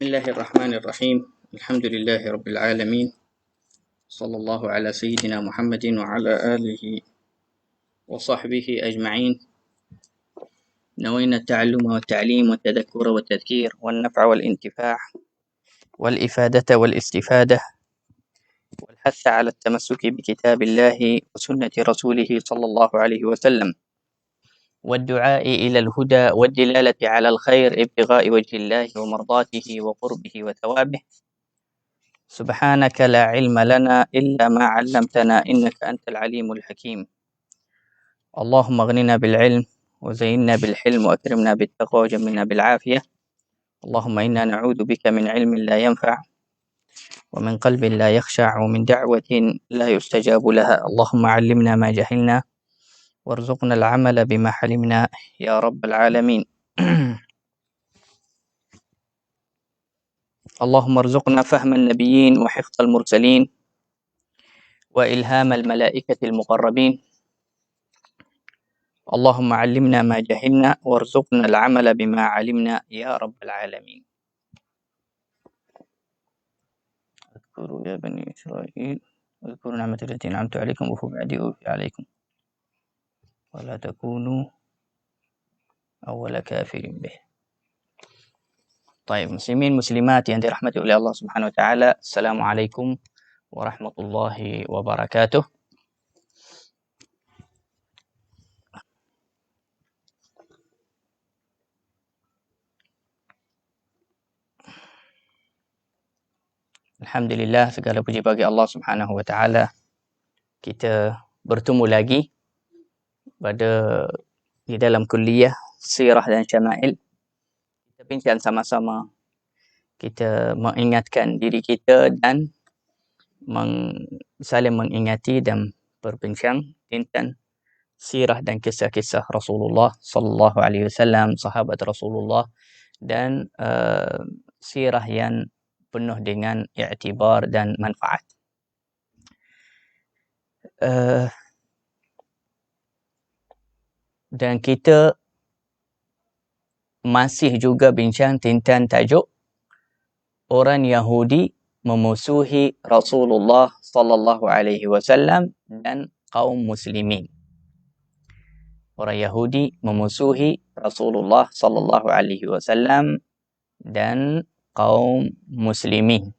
بسم الله الرحمن الرحيم. الحمد لله رب العالمين. صلى الله على سيدنا محمد وعلى آله وصحبه أجمعين. نوينا التعلم والتعليم والتذكر والتذكير والنفع والانتفاع والإفادة والاستفادة والحث على التمسك بكتاب الله وسنة رسوله صلى الله عليه وسلم والدعاء إلى الهدى والدلالة على الخير ابتغاء وجه الله ومرضاته وقربه وثوابه. سبحانك لا علم لنا إلا ما علمتنا إنك أنت العليم الحكيم. اللهم اغننا بالعلم وزينا بالحلم وأكرمنا بالتقوى وجملنا بالعافية. اللهم إنا نعوذ بك من علم لا ينفع ومن قلب لا يخشع ومن دعوة لا يستجاب لها. اللهم علمنا ما جهلنا وارزقنا العمل بما حلمنا يا رب العالمين. اللهم ارزقنا فهم النبيين وحفظ المرسلين وإلهام الملائكة المقربين. اللهم علمنا ما جهلنا وارزقنا العمل بما علمنا يا رب العالمين. اذكروا يا بني إسرائيل واذكروا نعمتي التي أنعمت عليكم وفي أوفي عليكم ولا تكونوا أول كافر به. طيب muslimin muslimat yang dirahmati oleh Allah Subhanahu wa taala, Assalamualaikum warahmatullahi wabarakatuh. Alhamdulillah, segala puji bagi Allah Subhanahu wa taala. Kita bertemu lagi di dalam kuliah Sirah dan Syama'il. Kita bincang sama-sama, kita mengingatkan diri kita dan saling mengingati dan berbincang tentang sirah dan kisah-kisah Rasulullah sallallahu alaihi wasallam, sahabat Rasulullah, dan sirah yang penuh dengan i'tibar dan manfaat. Dan kita masih juga bincang tentang tajuk orang Yahudi memusuhi Rasulullah sallallahu alaihi wasallam dan kaum muslimin. Orang Yahudi memusuhi Rasulullah sallallahu alaihi wasallam dan kaum muslimin.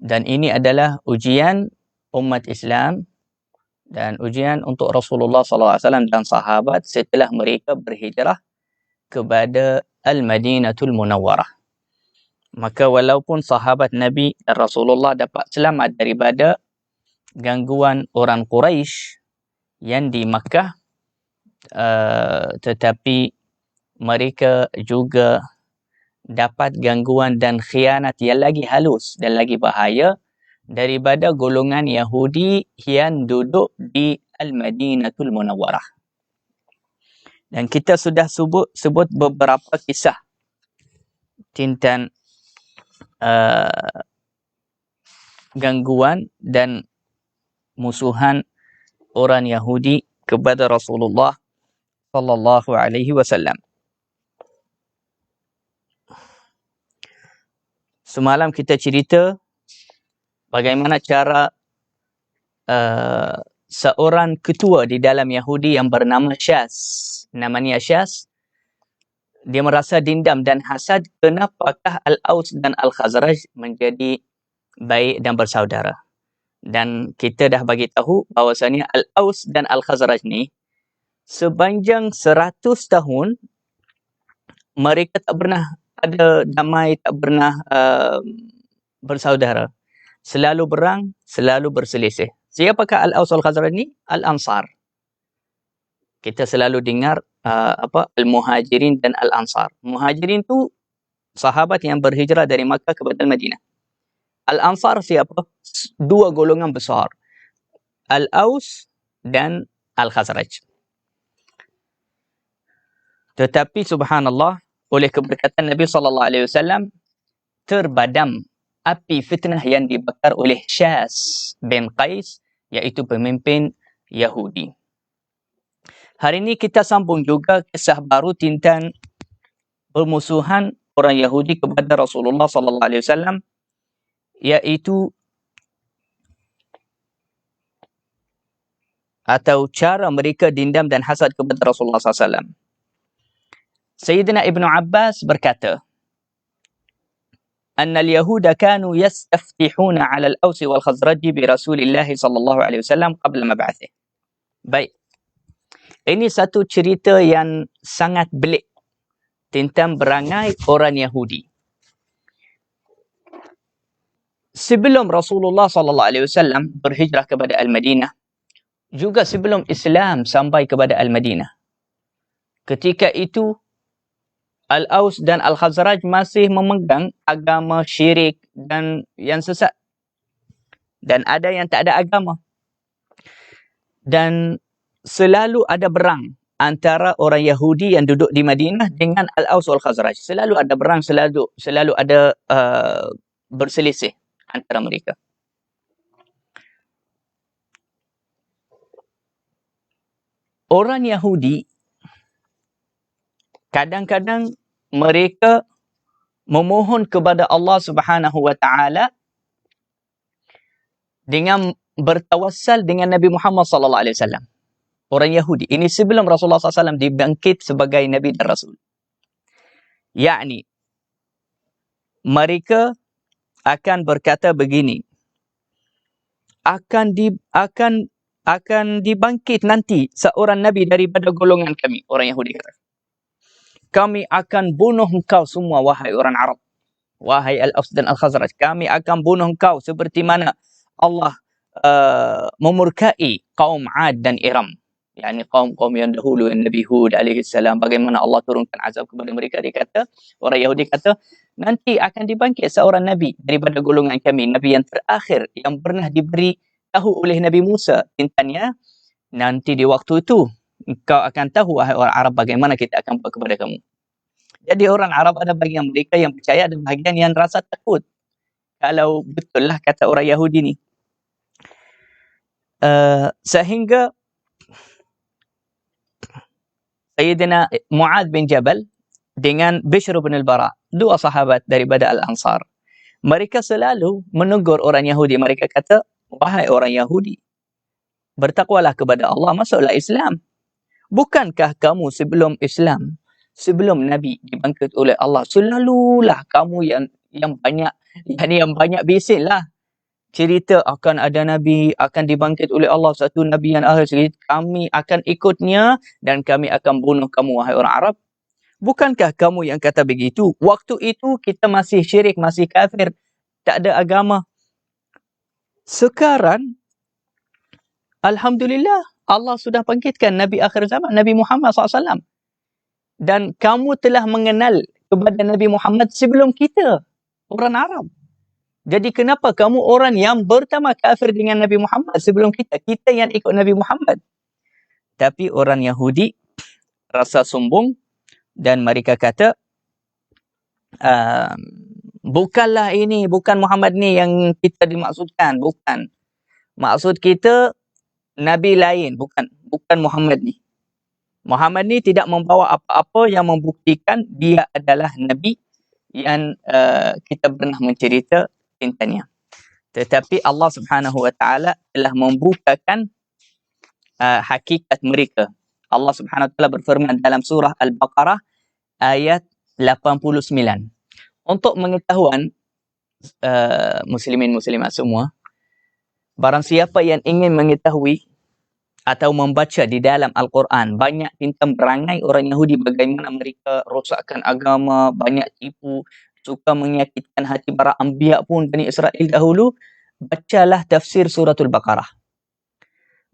Dan ini adalah ujian umat Islam dan ujian untuk Rasulullah sallallahu alaihi wasallam dan sahabat setelah mereka berhijrah kepada Al-Madinatul Munawwarah. Maka walaupun sahabat Nabi dan Rasulullah dapat selamat daripada gangguan orang Quraisy yang di Makkah, tetapi mereka juga dapat gangguan dan khianat yang lagi halus dan lagi bahaya daripada golongan Yahudi yang duduk di Al-Madinatul Munawwarah. Dan kita sudah sebut beberapa kisah tentang gangguan dan musuhan orang Yahudi kepada Rasulullah sallallahu alaihi wasallam. Semalam kita cerita bagaimana cara seorang ketua di dalam Yahudi yang bernama Syas. Namanya Syas. Dia merasa dendam dan hasad kenapakah Al-Aus dan Al-Khazraj menjadi baik dan bersaudara. Dan kita dah bagi tahu bahawasanya Al-Aus dan Al-Khazraj ni sepanjang 100 tahun mereka tak pernah ada damai, tak pernah bersaudara. Selalu berang, selalu berselisih. Siapakah Al-Aus Al-Khazraj ni? Al-Ansar. Kita selalu dengar Al-Muhajirin dan Al-Ansar. Muhajirin tu sahabat yang berhijrah dari Makkah kepada Madinah. Al-Ansar siapa? Dua golongan besar. Al-Aus dan Al-Khazraj. Tetapi subhanallah, oleh keberkatan Nabi sallallahu alaihi wasallam, terbadam api fitnah yang dibakar oleh Syas bin Qais, iaitu pemimpin Yahudi. Hari ini kita sambung juga kisah baru tentang permusuhan orang Yahudi kepada Rasulullah sallallahu alaihi wasallam, iaitu atau cara mereka dendam dan hasad kepada Rasulullah sallallahu alaihi wasallam. Sayyidina Ibnu Abbas berkata, "Anna al-Yahuda kanu yastaftihuna 'ala al-Aws wal Khazraj bi Rasulillah sallallahu alaihi wasallam qabla mab'athih." Baik. Ini satu cerita yang sangat belik tentang berangai orang Yahudi. Sebelum Rasulullah sallallahu alaihi wasallam berhijrah kepada Al-Madinah, juga sebelum Islam sampai kepada Al-Madinah, ketika itu Al-Aus dan Al-Khazraj masih memegang agama syirik dan yang sesat. Dan ada yang tak ada agama. Dan selalu ada berang antara orang Yahudi yang duduk di Madinah dengan Al-Aus wal-Khazraj. Selalu ada berang, selalu ada berselisih antara mereka. Orang Yahudi kadang-kadang mereka memohon kepada Allah Subhanahu wa taala dengan bertawassal dengan Nabi Muhammad sallallahu alaihi wasallam. Orang Yahudi ini sebelum Rasulullah sallallahu alaihi wasallam dibangkit sebagai nabi dan rasul. Yakni mereka akan berkata begini, akan dibangkit nanti seorang nabi daripada golongan kami, orang Yahudi kata. Kami akan bunuh engkau semua, wahai orang Arab. Wahai Al-Aus dan Al-Khazraj. Kami akan bunuh engkau seperti mana Allah memurkai kaum Ad dan Iram. Yani kaum-kaum yang dahulu, yang Nabi Hud alaihissalam. Bagaimana Allah turunkan azab kepada mereka. Dia kata, orang Yahudi kata, nanti akan dibangkit seorang Nabi daripada golongan kami. Nabi yang terakhir yang pernah diberi tahu oleh Nabi Musa tentangnya. Nanti di waktu itu, engkau akan tahu, wahai orang Arab, bagaimana kita akan buat kepada kamu. Jadi orang Arab ada bahagian mereka yang percaya, ada bahagian yang rasa takut. Kalau betul lah kata orang Yahudi ni. Sehingga Sayyidina Mu'adz bin Jabal dengan Bishr bin al-Bara, dua sahabat daripada Al-Ansar. Mereka selalu menegur orang Yahudi. Mereka kata, wahai orang Yahudi, bertakwalah kepada Allah, masuklah Islam. Bukankah kamu sebelum Islam, sebelum Nabi dibangkit oleh Allah, selalulah kamu yang banyak bising lah. Cerita akan ada Nabi, akan dibangkit oleh Allah, satu Nabi yang akhir sekali, kami akan ikutnya dan kami akan bunuh kamu, wahai orang Arab. Bukankah kamu yang kata begitu? Waktu itu kita masih syirik, masih kafir, tak ada agama. Sekarang, Alhamdulillah, Allah sudah bangkitkan Nabi akhir zaman, Nabi Muhammad SAW. Dan kamu telah mengenal kepada Nabi Muhammad sebelum kita, orang Arab. Jadi kenapa kamu orang yang pertama kafir dengan Nabi Muhammad sebelum kita? Kita yang ikut Nabi Muhammad. Tapi orang Yahudi rasa sombong dan mereka kata, bukanlah ini, bukan Muhammad ni yang kita dimaksudkan. Bukan. Maksud kita Nabi lain, bukan Muhammad ni. Muhammad ni tidak membawa apa-apa yang membuktikan dia adalah Nabi yang kita pernah mencerita tentangnya. Tetapi Allah Subhanahu wa taala telah membukakan hakikat mereka. Allah Subhanahu wa taala berfirman dalam surah Al-Baqarah ayat 89. Untuk mengetahuan muslimin muslimat semua, barang siapa yang ingin mengetahui atau membaca di dalam Al-Quran banyak tentang perangai orang Yahudi, bagaimana mereka rosakkan agama, banyak tipu, suka menyakitkan hati para anbiya pun Bani Israel dahulu, bacalah tafsir suratul Baqarah.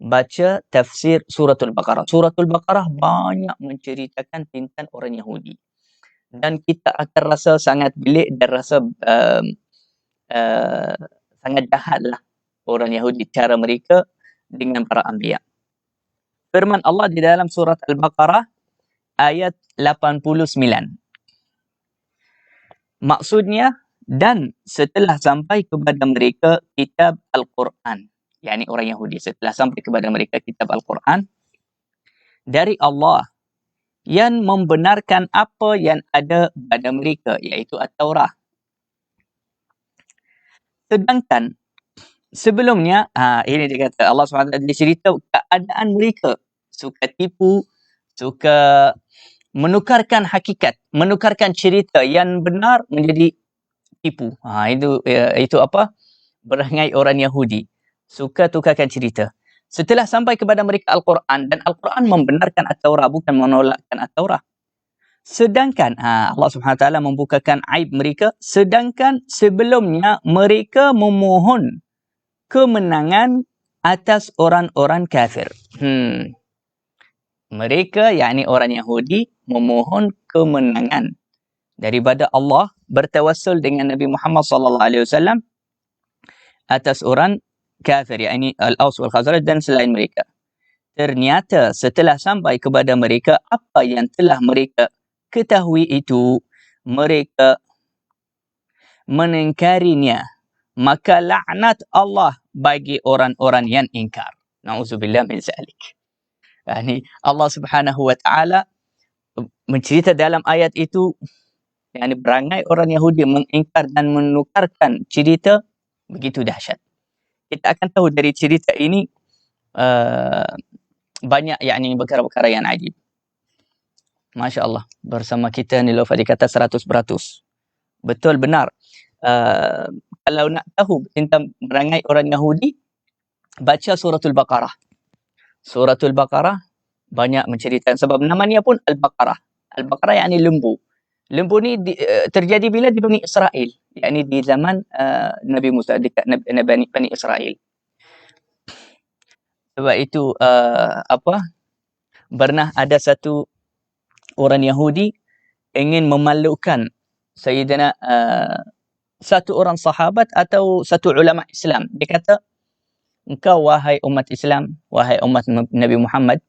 Baca tafsir suratul Baqarah. Suratul Baqarah banyak menceritakan tentang orang Yahudi. Dan kita akan rasa sangat belik dan rasa sangat jahat lah orang Yahudi, cara mereka dengan para anbiya. Firman Allah di dalam surat Al-Baqarah ayat 89. Maksudnya, dan setelah sampai kepada mereka kitab Al-Quran, yakni orang Yahudi, setelah sampai kepada mereka kitab Al-Quran dari Allah yang membenarkan apa yang ada pada mereka, iaitu At-Taurah. Sedangkan sebelumnya, ini dia kata Allah SWT dia cerita keadaan mereka suka tipu, suka menukarkan hakikat, menukarkan cerita yang benar menjadi tipu. Itu apa? Perangai orang Yahudi. Suka tukarkan cerita. Setelah sampai kepada mereka Al-Quran, dan Al-Quran membenarkan At-Taurah, bukan menolakkan At-Taurah. Sedangkan Allah SWT membukakan aib mereka, sedangkan sebelumnya mereka memohon kemenangan atas orang-orang kafir. Mereka, yakni orang Yahudi, memohon kemenangan daripada Allah, bertawassul dengan Nabi Muhammad SAW atas orang kafir, yakni Al-Aus wal Khazraj dan selain mereka. Ternyata setelah sampai kepada mereka apa yang telah mereka ketahui itu, mereka mengingkarinya. Maka laknat Allah bagi orang-orang yang ingkar. Na'udzubillah min zalik. Yani Allah Subhanahu wa taala mencerita dalam ayat itu, yani perangai orang Yahudi mengingkar dan menukarkan cerita begitu dahsyat. Kita akan tahu dari cerita ini banyak yakni perkara-perkara yang ajib. Masya Allah, bersama kita Niloufar dikata 100%. Betul, benar. Kalau nak tahu tentang perangai orang Yahudi, baca Suratul Baqarah. Suratul Baqarah banyak menceritakan, sebab namanya pun Al-Baqarah. Al-Baqarah yakni lembu. Lembu ni terjadi bila di Bani Israel, yakni di zaman Nabi Musa, dekat Bani Israel. Sebab itu pernah ada satu orang Yahudi ingin memalukkan Sayyidina satu orang sahabat atau satu ulama Islam. Dia kata, engkau wahai umat Islam, wahai umat Nabi Muhammad,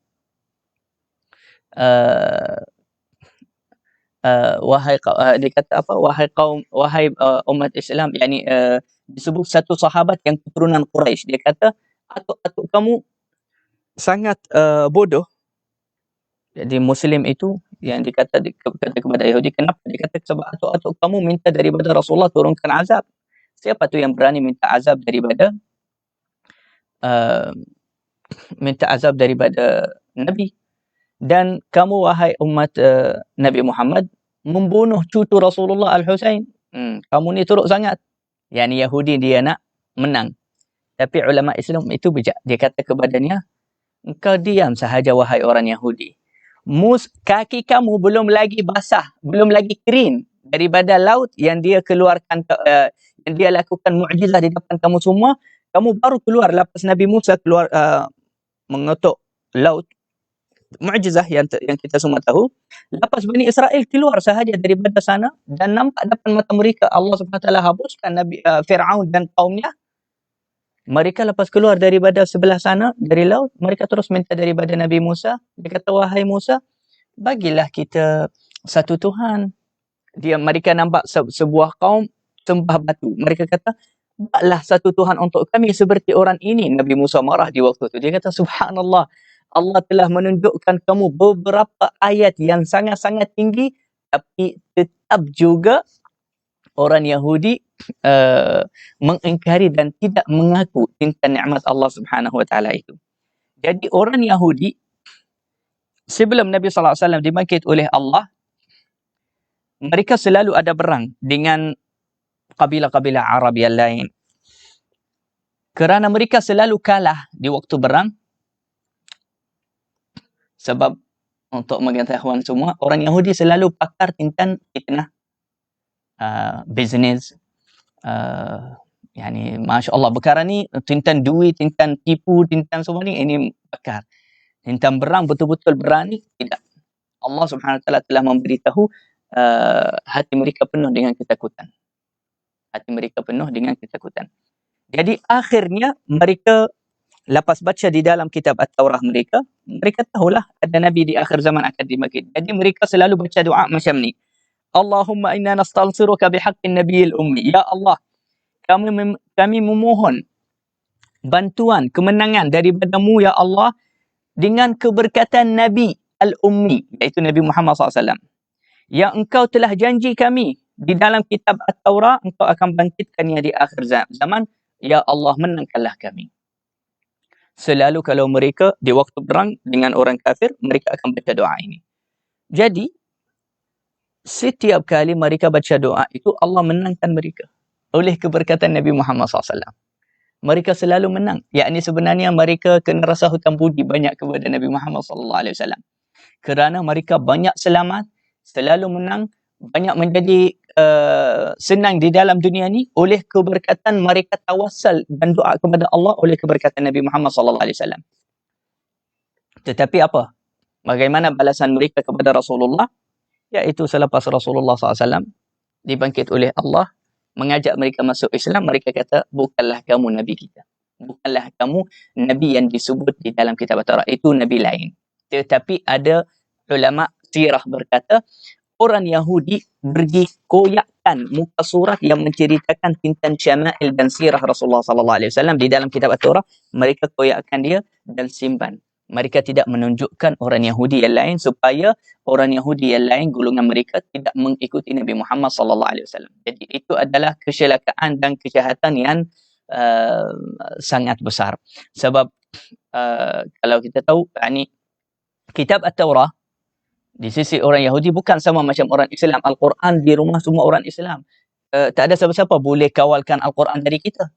dia kata apa? Wahai kaum, wahai umat Islam, yakni disebut satu sahabat yang keturunan Quraisy. Dia kata, atuk-atuk kamu sangat bodoh. Jadi Muslim itu yang dikata kepada Yahudi, kenapa? Dia kata sebab atuk-atuk kamu minta daripada Rasulullah turunkan azab. Siapa tu yang berani minta azab daripada Nabi? Dan kamu wahai umat Nabi Muhammad membunuh cucu Rasulullah Al-Husain. Kamu ni teruk sangat. Yani Yahudi dia nak menang. Tapi ulama Islam itu bijak. Dia kata kepadanya, engkau diam sahaja wahai orang Yahudi. Kaki kamu belum lagi basah, belum lagi kering daripada laut yang dia keluarkan, yang dia lakukan mukjizat di depan kamu semua. Kamu baru keluar lepas Nabi Musa keluar mengetuk laut. Mukjizat yang kita semua tahu. Lepas Bani Israel keluar sahaja daripada sana dan nampak depan mata mereka Allah SWT hapuskan Nabi Fir'aun dan kaumnya. Mereka lepas keluar daripada sebelah sana, dari laut, mereka terus minta daripada Nabi Musa. Dia kata, wahai Musa, bagilah kita satu Tuhan. Mereka nampak sebuah kaum sembah batu. Mereka kata, buatlah satu Tuhan untuk kami seperti orang ini. Nabi Musa marah di waktu itu. Dia kata, subhanallah, Allah telah menunjukkan kamu beberapa ayat yang sangat-sangat tinggi, tapi tetap juga orang Yahudi mengingkari dan tidak mengaku tentang nikmat Allah Subhanahu wa taala itu. Jadi orang Yahudi sebelum Nabi sallallahu alaihi wasallam dibangkit oleh Allah, mereka selalu ada perang dengan kabilah-kabilah Arab yang lain. Kerana mereka selalu kalah di waktu perang. Sebab untuk mengetahui semua, orang Yahudi selalu pakar tentang fitnah, bisnes, yani Masya Allah, perkara ni tentang duit, tentang tipu, tentang semua ni, ini pakar. Tentang berang, betul-betul berani, tidak. Allah Subhanahu Wa Taala telah memberitahu hati mereka penuh dengan ketakutan. Hati mereka penuh dengan ketakutan. Jadi akhirnya mereka lepas baca di dalam kitab At-Taurah mereka tahulah ada Nabi di akhir zaman akan dibangkit. Jadi mereka selalu baca doa macam ni. Allahumma inna nastansiruka bihaqqin nabiyil ummi. Ya Allah, kami memohon bantuan, kemenangan daripadamu ya Allah dengan keberkatan Nabi al-ummi, iaitu Nabi Muhammad SAW, yang engkau telah janji kami di dalam kitab At-Taurah, engkau akan bangkitkannya di akhir zaman. Ya Allah, menangkanlah kami. Selalu kalau mereka di waktu perang dengan orang kafir, mereka akan baca doa ini. Jadi, setiap kali mereka baca doa itu, Allah menangkan mereka oleh keberkatan Nabi Muhammad SAW. Mereka selalu menang. Yakni sebenarnya mereka kena rasa hutang budi banyak kepada Nabi Muhammad SAW. Kerana mereka banyak selamat, selalu menang, banyak menjadi senang di dalam dunia ni oleh keberkatan mereka tawassal dan doa kepada Allah oleh keberkatan Nabi Muhammad SAW. Tetapi apa? Bagaimana balasan mereka kepada Rasulullah? Iaitu selepas Rasulullah SAW dibangkit oleh Allah, mengajak mereka masuk Islam, mereka kata, bukanlah kamu Nabi kita. Bukanlah kamu Nabi yang disebut di dalam kitab At-Taurah. Itu Nabi lain. Tetapi ada ulama sirah berkata, orang Yahudi pergi koyakkan muka surat yang menceritakan tentang syama'il dan sirah Rasulullah SAW di dalam kitab At-Taurah. Mereka koyakkan dia dan simpan. Mereka tidak menunjukkan orang Yahudi yang lain supaya orang Yahudi yang lain, golongan mereka tidak mengikuti Nabi Muhammad SAW. Jadi itu adalah kecelakaan dan kejahatan yang sangat besar. Sebab kalau kita tahu, kitab At-Taurah di sisi orang Yahudi bukan sama macam orang Islam. Al-Quran di rumah semua orang Islam. Tak ada siapa-siapa boleh kawalkan Al-Quran dari kita.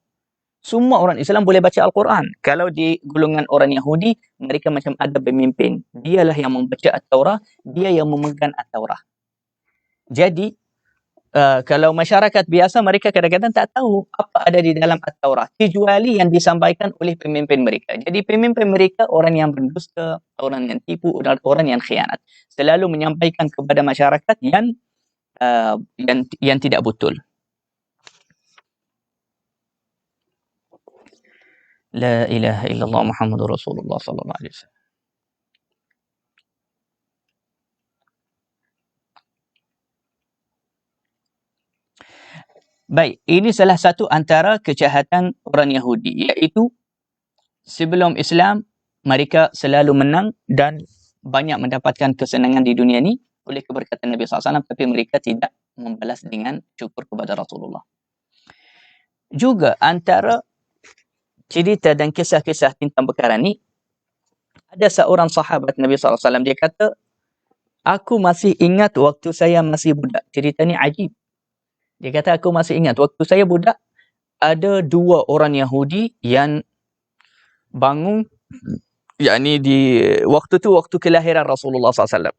Semua orang Islam boleh baca Al-Quran. Kalau di golongan orang Yahudi, mereka macam ada pemimpin. Dialah yang membaca At-Taurah, dia yang memegang At-Taurah. Jadi, kalau masyarakat biasa, mereka kadang-kadang tak tahu apa ada di dalam At-Taurah, kecuali yang disampaikan oleh pemimpin mereka. Jadi pemimpin mereka orang yang berdusta, orang yang tipu, orang yang khianat. Selalu menyampaikan kepada masyarakat yang tidak betul. La ilaha illallah Muhammadur Rasulullah sallallahu alaihi wasallam. Baik, ini salah satu antara kejahatan orang Yahudi, iaitu sebelum Islam mereka selalu menang dan banyak mendapatkan kesenangan di dunia ni oleh keberkatan Nabi SAW, tapi mereka tidak membalas dengan syukur kepada Rasulullah. Juga antara cerita dan kisah-kisah tentang perkara ni, ada seorang sahabat Nabi SAW, dia kata, aku masih ingat waktu saya masih budak. Cerita ni ajib. Dia kata, aku masih ingat waktu saya budak, ada dua orang Yahudi yang bangun, yakni di waktu tu, waktu kelahiran Rasulullah SAW.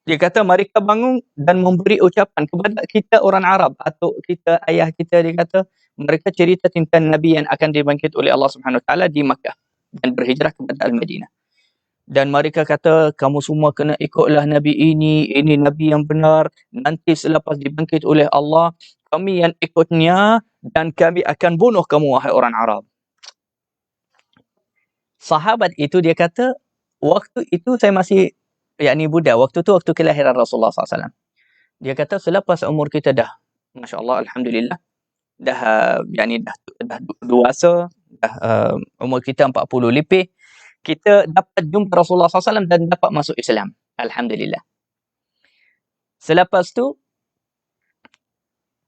Dia kata mereka bangun dan memberi ucapan kepada kita orang Arab atau kita ayah kita. Dia kata mereka cerita tentang Nabi yang akan dibangkit oleh Allah Subhanahu Wa Taala di Makkah dan berhijrah kepada Al-Madinah. Dan mereka kata, kamu semua kena ikutlah Nabi ini Nabi yang benar. Nanti selepas dibangkit oleh Allah, kami yang ikutnya dan kami akan bunuh kamu, wahai orang Arab. Sahabat itu dia kata, waktu itu saya masih yakni budak. Waktu tu waktu kelahiran Rasulullah SAW. Dia kata selepas umur kita dah, Masya Allah, Alhamdulillah, dah dewasa, dah umur kita 40 lebih, kita dapat jumpa Rasulullah SAW dan dapat masuk Islam. Alhamdulillah. Selepas tu,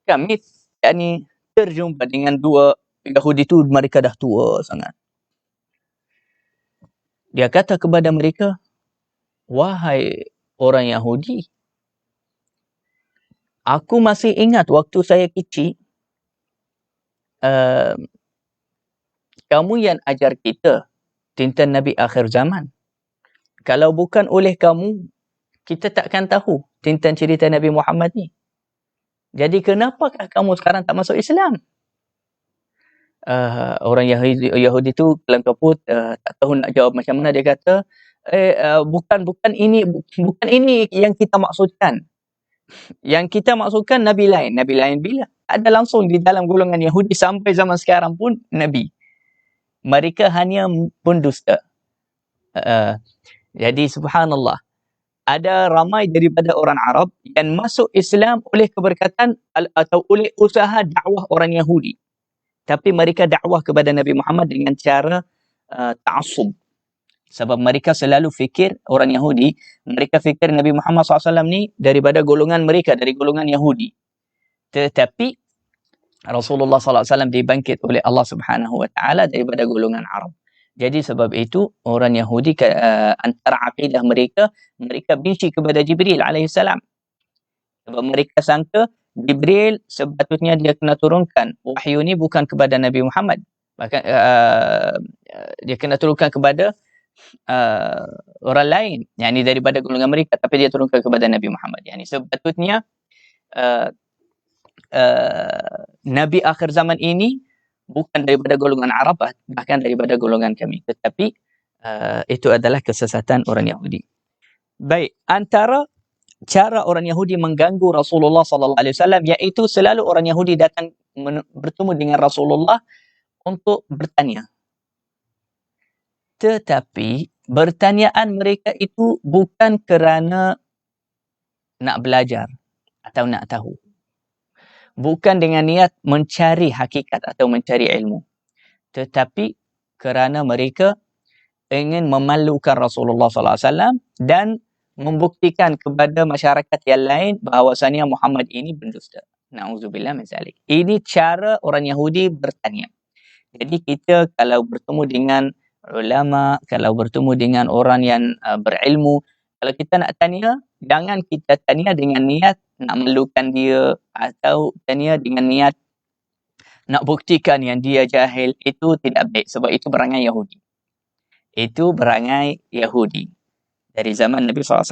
kami yakni terjumpa dengan dua Yahudi tu, mereka dah tua sangat. Dia kata kepada mereka, wahai orang Yahudi, aku masih ingat waktu saya kecil, kamu yang ajar kita tentang Nabi akhir zaman. Kalau bukan oleh kamu, kita takkan tahu tentang cerita Nabi Muhammad ni. Jadi kenapakah kamu sekarang tak masuk Islam? Orang Yahudi tu kelam kaput, tak tahu nak jawab macam mana. Dia kata, bukan ini yang kita maksudkan. Yang kita maksudkan Nabi lain. Nabi lain bila? Ada langsung di dalam golongan Yahudi sampai zaman sekarang pun Nabi. Mereka hanya pendusta. Jadi subhanallah, ada ramai daripada orang Arab yang masuk Islam oleh keberkatan atau oleh usaha dakwah orang Yahudi. Tapi mereka dakwah kepada Nabi Muhammad dengan cara ta'assub. Sebab mereka selalu fikir, orang Yahudi, mereka fikir Nabi Muhammad SAW ni daripada golongan mereka, dari golongan Yahudi. Tetapi Rasulullah SAW dibangkit oleh Allah Subhanahu Wa Taala daripada golongan Arab. Jadi sebab itu orang Yahudi antara akidah mereka benci kepada Jibril alaihissalam. Sebab mereka sangka Jibril sepatutnya dia kena turunkan wahyu ni bukan kepada Nabi Muhammad. Bahkan dia kena turunkan kepada orang lain, yakni daripada golongan mereka, tapi dia turunkan kepada Nabi Muhammad. Yani sepatutnya Nabi akhir zaman ini bukan daripada golongan Arab, bahkan daripada golongan kami. Tetapi itu adalah kesesatan orang Yahudi. Baik, antara cara orang Yahudi mengganggu Rasulullah sallallahu alaihi wasallam iaitu selalu orang Yahudi datang bertemu dengan Rasulullah untuk bertanya. Tetapi bertanyaan mereka itu bukan kerana nak belajar atau nak tahu. Bukan dengan niat mencari hakikat atau mencari ilmu. Tetapi kerana mereka ingin memalukan Rasulullah sallallahu alaihi wasallam dan membuktikan kepada masyarakat yang lain bahawasanya Muhammad ini pendusta. Na'udzubillah min zalik. Ini cara orang Yahudi bertanya. Jadi kita kalau bertemu dengan ulama, kalau bertemu dengan orang yang berilmu, kalau kita nak tanya, jangan kita tanya dengan niat nak malukan dia atau tanya dengan niat nak buktikan yang dia jahil. Itu tidak baik sebab itu berangai Yahudi. Itu berangai Yahudi dari zaman Nabi SAW.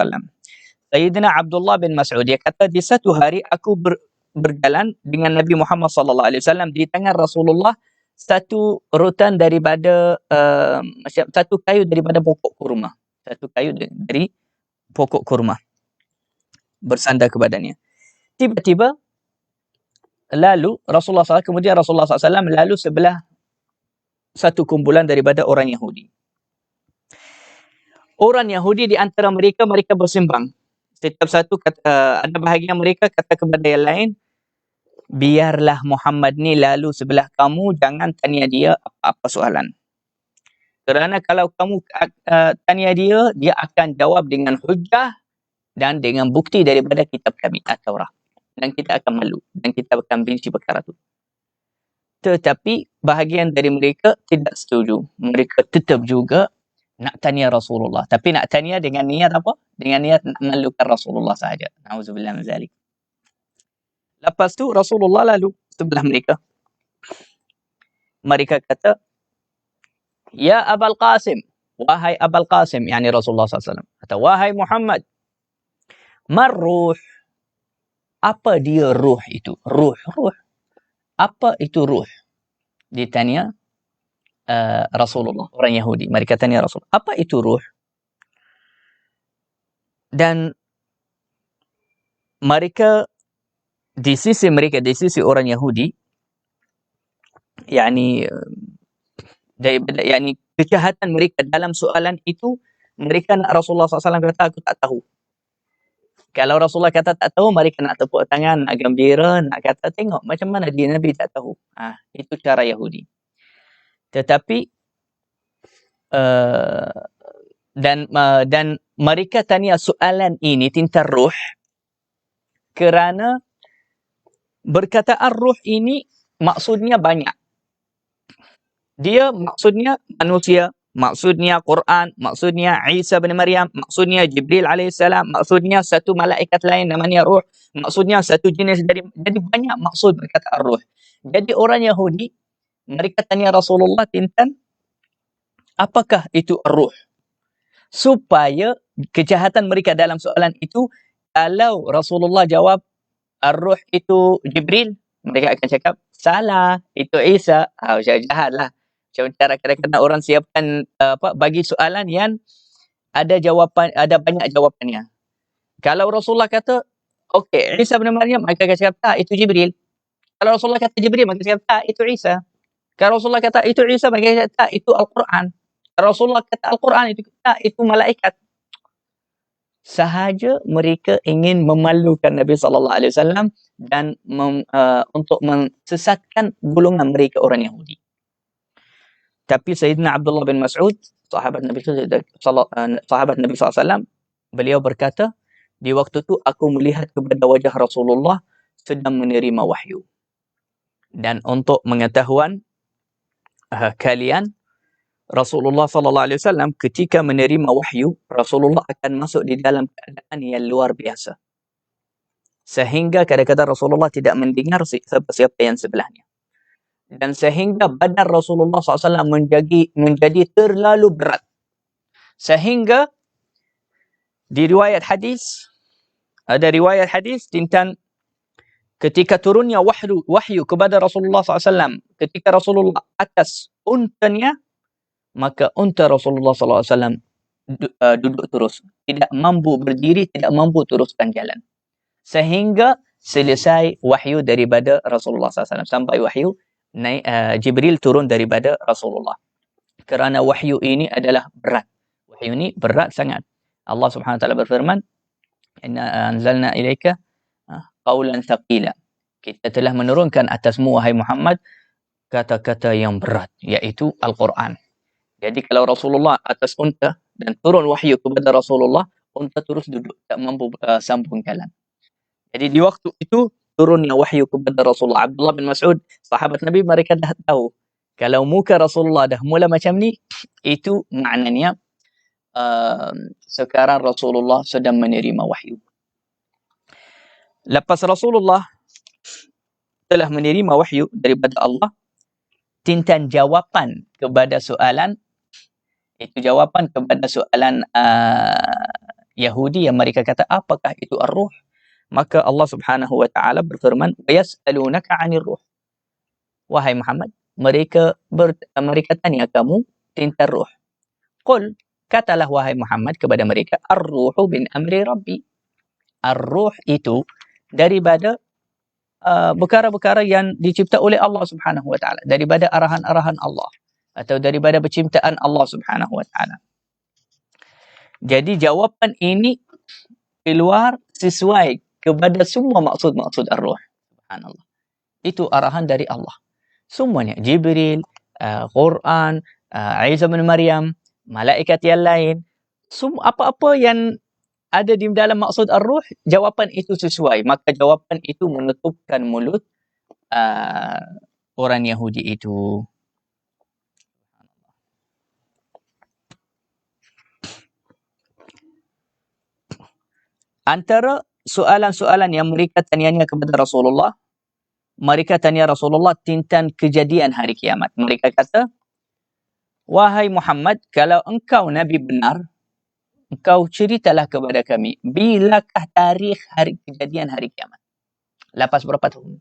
Sayyidina Abdullah bin Mas'ud dia kata, di satu hari aku berjalan dengan Nabi Muhammad SAW, di tangan Rasulullah satu rutan daripada satu kayu daripada pokok kurma. Satu kayu dari pokok kurma bersandar kepadanya. Tiba-tiba lalu Rasulullah SAW, kemudian Rasulullah SAW lalu sebelah satu kumpulan daripada orang Yahudi. Orang Yahudi di antara mereka bersimbang. Setiap satu kata, ada bahagian mereka kata kepada yang lain, biarlah Muhammad ni lalu sebelah kamu, jangan tanya dia apa-apa soalan. Kerana kalau kamu tanya dia, dia akan jawab dengan hujah dan dengan bukti daripada kitab kami, At-Taurah. Dan kita akan malu dan kita akan benci perkara itu. Tetapi bahagian dari mereka tidak setuju. Mereka tetap juga nak tanya Rasulullah. Tapi nak tanya dengan niat apa? Dengan niat nak malukan Rasulullah sahaja. Na'udzubillah min zalik. Lepas tu Rasulullah lalu sebelah mereka. Mereka kata, Ya Abul Qasim, wahai Abul Qasim, yakni Rasulullah SAW. Atau wahai Muhammad, marruh. Apa dia ruh itu? Ruh. Apa itu ruh? Ditanya Rasulullah, orang Yahudi. Mereka tanya Rasulullah, apa itu ruh? Dan mereka di sisi orang Yahudi, yakni kejahatan mereka dalam soalan itu, mereka nak Rasulullah SAW kata, aku tak tahu. Kalau Rasulullah kata tak tahu, mereka nak tepuk tangan, nak gembira, nak kata, tengok macam mana dia Nabi tak tahu. Itu cara Yahudi. Tetapi dan mereka tanya soalan ini tentang ruh kerana berkataan ruh ini maksudnya banyak. Dia maksudnya manusia, maksudnya Quran, maksudnya Isa bin Maryam, maksudnya Jibril alaihissalam, maksudnya satu malaikat lain namanya ruh, maksudnya satu jenis dari, jadi banyak maksud berkataan ruh. Jadi orang Yahudi mereka tanya Rasulullah tentang apakah itu ruh. Supaya kejahatan mereka dalam soalan itu, kalau Rasulullah jawab ar-ruh itu Jibril, mereka akan cakap salah, itu Isa. Jahat lah. Macam cara kadang-kadang orang siapkan bagi soalan yang ada jawapan, ada banyak jawapannya. Kalau Rasulullah kata okey, Isa bin Maryam, mereka akan cakap tak, itu Jibril. Kalau Rasulullah kata Jibril, mereka cakap tak, itu Isa. Kalau Rasulullah kata itu Isa, mereka kata itu Al-Quran. Kalau Rasulullah kata Al-Quran, itu kata itu malaikat. Sahaja mereka ingin memalukan Nabi SAW dan untuk mensesatkan golongan mereka orang Yahudi. Tapi Sayyidina Abdullah bin Mas'ud sahabat Nabi sahabat Nabi SAW, beliau berkata, di waktu itu aku melihat kepada wajah Rasulullah sedang menerima wahyu. Dan untuk pengetahuan kalian, Rasulullah SAW ketika menerima wahyu, Rasulullah akan masuk di dalam keadaan yang luar biasa. Sehingga kadang-kadang Rasulullah tidak mendengar siapa-siapa yang sebelahnya. Dan sehingga badan Rasulullah SAW menjadi terlalu berat. Sehingga di riwayat hadis, ada riwayat hadis tentang ketika turunnya wahyu kepada Rasulullah SAW, ketika Rasulullah atas untanya, maka unta Rasulullah SAW duduk terus. Tidak mampu berdiri, tidak mampu teruskan jalan. Sehingga selesai wahyu daripada Rasulullah SAW. Sampai wahyu Jibril turun daripada Rasulullah. Kerana wahyu ini adalah berat. Wahyu ini berat sangat. Allah Subhanahu Wa Taala berfirman, "Inna anzalna ilaika qawlan thaqila." Kita telah menurunkan atasmu wahai Muhammad kata-kata yang berat, yaitu Al-Quran. Jadi kalau Rasulullah atas unta dan turun wahyu kepada Rasulullah, unta terus duduk, tak mampu sambung jalan. Jadi di waktu itu turunnya wahyu kepada Rasulullah. Abdullah bin Mas'ud, sahabat Nabi, mereka dah tahu kalau muka Rasulullah dah mula macam ni, itu maknanya sekarang Rasulullah sedang menerima wahyu. Lepas Rasulullah telah menerima wahyu daripada Allah, tentang jawapan kepada soalan, itu jawapan kepada soalan Yahudi yang mereka kata, apakah itu ar-ruh? Maka Allah Subhanahu Wa Taala berfirman, "Yas'alunaka 'anir ruh." Wahai Muhammad, mereka tanya kamu tentang ruh. Qul, katalah wahai Muhammad kepada mereka, ar-ruhu min amri rabbi. Ar-ruh itu daripada perkara-perkara yang dicipta oleh Allah Subhanahu Wa Taala, daripada arahan-arahan Allah atau daripada penciptaan Allah Subhanahu Wa Taala. Jadi jawapan ini keluar sesuai kepada semua maksud-maksud ar-ruh. Subhanallah. Itu arahan dari Allah. Semuanya, Jibril, Quran, Isa bin Maryam, malaikat yang lain, apa-apa yang ada di dalam maksud ar-ruh, jawapan itu sesuai. Maka jawapan itu menutupkan mulut orang Yahudi itu. Antara soalan-soalan yang mereka tanya kepada Rasulullah, mereka tanya Rasulullah tentang kejadian hari kiamat. Mereka kata, wahai Muhammad, kalau engkau Nabi benar, engkau ceritalah kepada kami, bilakah tarikh kejadian hari kiamat? Lepas berapa tahun?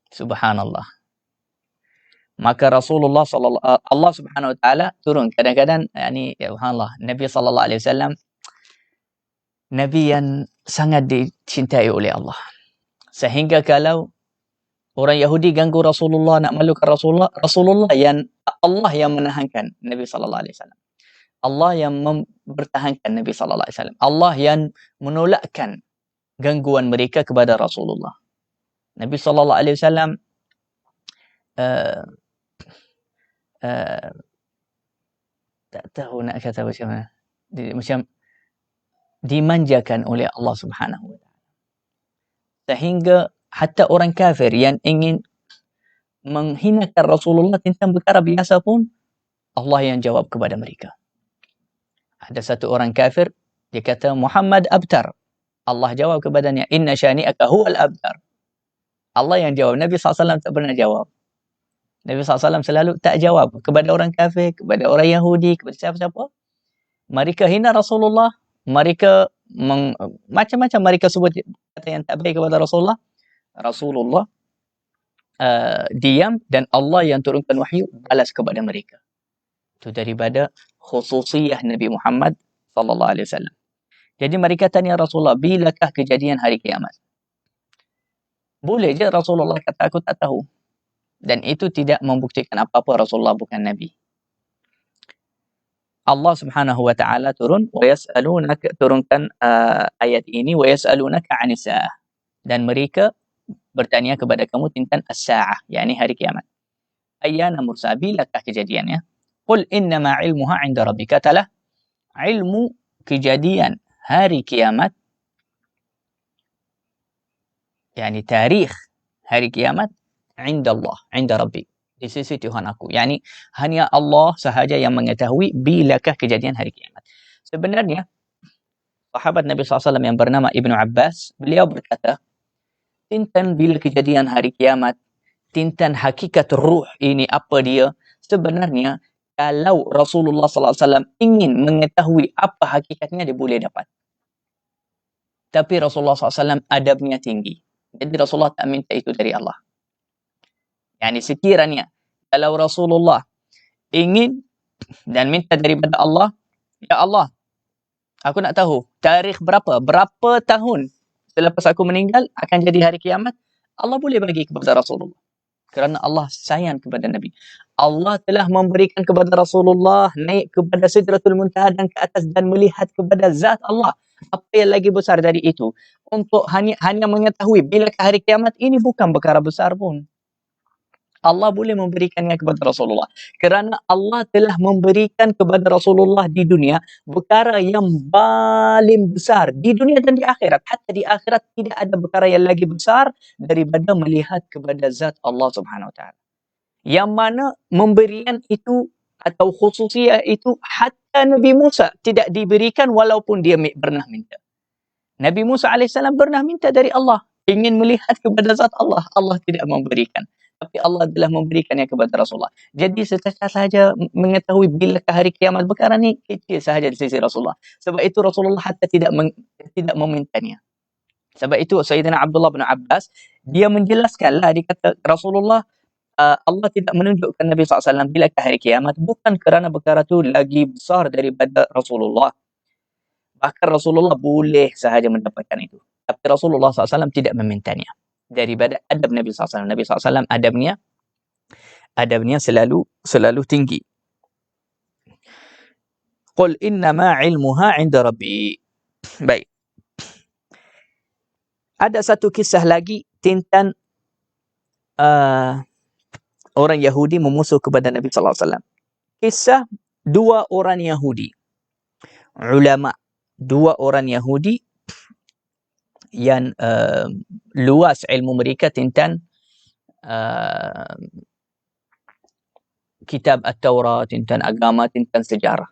Subhanallah. Maka Rasulullah Allah Subhanahu Wa Taala turun. Kadang-kadang, ya subhanallah, Nabi sallallahu alaihi wasallam Nabi yang sangat dicintai oleh Allah. Sehingga kalau orang Yahudi ganggu Rasulullah, nak malukan Rasulullah, Allah yang menahankan Nabi sallallahu alaihi wasallam. Allah yang mempertahankan Nabi sallallahu alaihi wasallam. Allah yang menolakkan gangguan mereka kepada Rasulullah. Nabi sallallahu alaihi wasallam tak tahu nak kata macam mana. Macam dimanjakan oleh Allah Subhanahu Wa Taala. Sehingga hatta orang kafir yang ingin menghinakan Rasulullah tentang perkara biasa pun, Allah yang jawab kepada mereka. Ada satu orang kafir, dia kata Muhammad abtar. Allah jawab kepadanya, inna syani'aka huwal abtar. Allah yang jawab. Nabi SAW tak pernah jawab. Nabi SAW selalu tak jawab kepada orang kafir, kepada orang Yahudi, kepada siapa-siapa. Mereka hina Rasulullah, mereka macam-macam mereka sebut kata yang tak baik kepada Rasulullah. Rasulullah diam, dan Allah yang turunkan wahyu balas kepada mereka. Itu daripada khususiyah Nabi Muhammad sallallahu alaihi wasallam. Jadi mereka tanya Rasulullah, bilakah kejadian hari kiamat? Boleh je Rasulullah kata aku tak tahu. Dan itu tidak membuktikan apa-apa Rasulullah bukan Nabi. Allah Subhanahu Wa Taala turunkan ayat ini, wa yas'alunaka 'anis saa'ah, dan mereka bertanya kepada kamu tentang as-saa'ah, yakni hari kiamat. Ayyana mursaha, bilakah kejadiannya? Qul innama ilmuha 'inda rabbi. Katalah, ilmu kejadian hari kiamat, yani tarikh hari kiamat, 'inda Allah, 'inda rabbi, di sisi Tuhan aku. Yani hanya Allah sahaja yang mengetahui bilakah kejadian hari kiamat. Sebenarnya sahabat Nabi SAW yang bernama Ibnu Abbas, beliau berkata, tintan bila kejadian hari kiamat, tintan hakikat ruh ini apa dia, sebenarnya kalau Rasulullah SAW ingin mengetahui apa hakikatnya, dia boleh dapat. Tapi Rasulullah SAW adabnya tinggi. Jadi Rasulullah tak minta itu dari Allah. Yani sekiranya kalau Rasulullah ingin dan minta daripada Allah, ya Allah, aku nak tahu tarikh berapa tahun selepas aku meninggal akan jadi hari kiamat, Allah boleh bagi kepada Rasulullah. Kerana Allah sayang kepada Nabi. Allah telah memberikan kepada Rasulullah naik kepada Sidratul Muntaha dan ke atas dan melihat kepada zat Allah. Apa yang lagi besar dari itu? Untuk hanya mengetahui bila hari kiamat, ini bukan perkara besar pun. Allah boleh memberikannya kepada Rasulullah. Kerana Allah telah memberikan kepada Rasulullah di dunia perkara yang paling besar di dunia dan di akhirat. Hatta di akhirat tidak ada perkara yang lagi besar daripada melihat kepada zat Allah Subhanahu Wa Taala. Yang mana memberian itu atau khususiyah itu hatta Nabi Musa tidak diberikan walaupun dia pernah minta. Nabi Musa AS pernah minta dari Allah, ingin melihat kepada zat Allah. Allah tidak memberikan. Tapi Allah telah memberikannya kepada Rasulullah. Jadi setakat sahaja mengetahui bila hari kiamat, perkara ni kecil sahaja di sisi Rasulullah. Sebab itu Rasulullah hatta tidak memintanya. Sebab itu Sayyidina Abdullah bin Abbas, dia menjelaskanlah, dia kata Rasulullah, Allah tidak menunjukkan Nabi SAW bila hari kiamat, bukan kerana perkara itu lagi besar daripada Rasulullah. Bahkan Rasulullah boleh sahaja mendapatkan itu. Tapi Rasulullah SAW tidak memintanya. Daripada adab Nabi SAW. Nabi SAW adabnya selalu tinggi. Qul innama ilmuha 'inda rabbi. Baik. Ada satu kisah lagi tentang orang Yahudi memusuh kepada Nabi SAW. Kisah dua orang Yahudi. Ulama. Dua orang Yahudi yang luas ilmu mereka tentang kitab At-Taurat, tentang agama, tentang sejarah.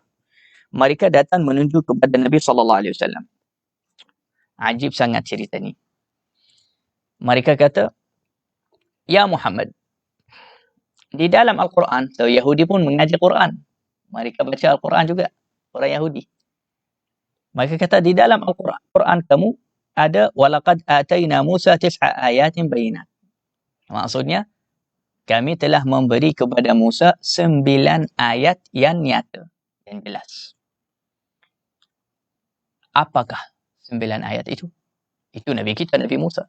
Mereka datang menuju kepada Nabi SAW. Ajib sangat cerita ni. Mereka kata, ya Muhammad, di dalam Al-Quran, so Yahudi pun mengajar Quran. Mereka baca Al-Quran juga, orang Yahudi. Mereka kata, di dalam Al-Quran kamu ada walaqad atayna Musa 9 ayatin bayinat. Maksudnya, kami telah memberi kepada Musa 9 ayat yang nyata, yang jelas. Apakah 9 ayat itu? Itu Nabi kita, Nabi Musa.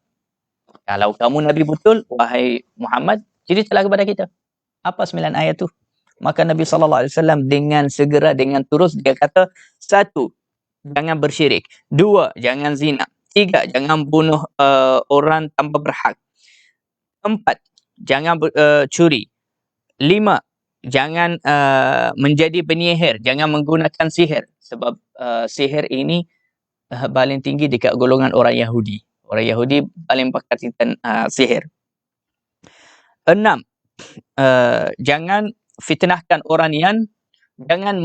Kalau kamu Nabi betul, wahai Muhammad, ceritalah kepada kita. Apa 9 ayat itu? Maka Nabi SAW dengan segera, dengan terus, dia kata, 1, jangan bersyirik. 2, jangan zina. 3, jangan bunuh orang tanpa berhak. 4, jangan curi. 5, jangan menjadi penyihir. Jangan menggunakan sihir. Sebab sihir ini paling tinggi dekat golongan orang Yahudi. Orang Yahudi paling pakar tentang sihir. 6, jangan fitnahkan orang yang, jangan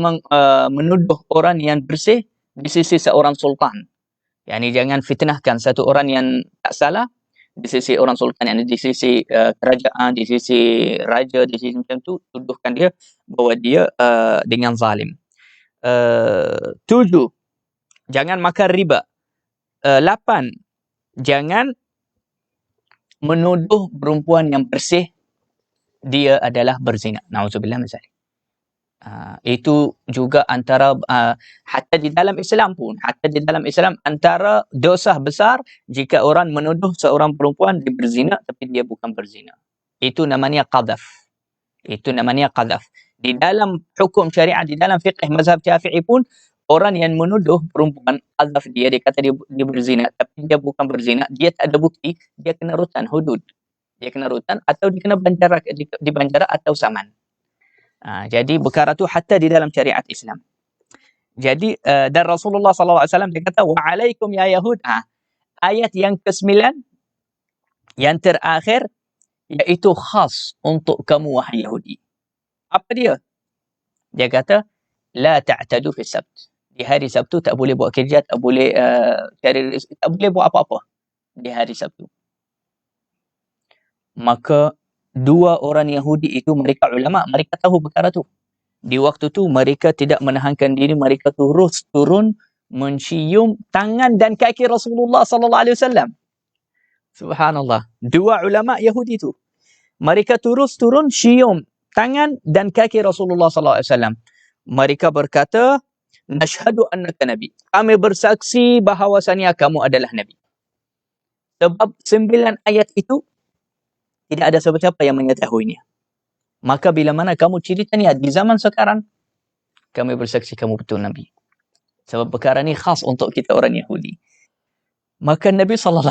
menuduh orang yang bersih di sisi seorang sultan. Yani jangan fitnahkan satu orang yang tak salah di sisi orang sultan, yang di sisi kerajaan, di sisi raja, di sisi macam tu, tuduhkan dia bahawa dia dengan zalim. 7, jangan makan riba. 8, jangan menuduh perempuan yang bersih dia adalah berzina. Na'udzubillah min zalik. Itu juga antara hatta di dalam Islam pun, hatta di dalam Islam antara dosa besar jika orang menuduh seorang perempuan dia berzina tapi dia bukan berzina. Itu namanya qadhaf. Itu namanya qadhaf. Di dalam hukum syariat, di dalam fiqh mazhab Syafi'i pun, orang yang menuduh perempuan qadhaf dia kata dia berzina tapi dia bukan berzina, dia tak ada bukti, dia kena rutan hudud. Dia kena rutan atau dia kena dibanjara atau saman. Jadi perkara tu hatta di dalam syariat Islam. Jadi dan Rasulullah SAW dia kata wa'alaikum ya Yahud. Ayat yang ke-9 yang terakhir iaitu khas untuk kamu wahai Yahudi. Apa dia? Dia kata la ta'tadu fi sabt. Di hari Sabtu tak boleh buat kerja, tak boleh cari rezeki, tak boleh buat apa-apa di hari Sabtu. Maka dua orang Yahudi itu mereka ulama, mereka tahu perkara tu. Di waktu tu mereka tidak menahankan diri, mereka terus turun mencium tangan dan kaki Rasulullah sallallahu alaihi wasallam. Subhanallah. Dua ulama Yahudi itu. Mereka terus turun cium tangan dan kaki Rasulullah sallallahu alaihi wasallam. Mereka berkata, "Nashhadu annaka nabi." Kami bersaksi bahawasanya kamu adalah nabi. Sebab 9 ayat itu tidak ada siapa-siapa yang mengetahuinya. Maka bila mana kamu cerita ni di zaman sekarang, kami bersaksi kamu betul Nabi. Sebab perkara ni khas untuk kita orang Yahudi. Maka Nabi SAW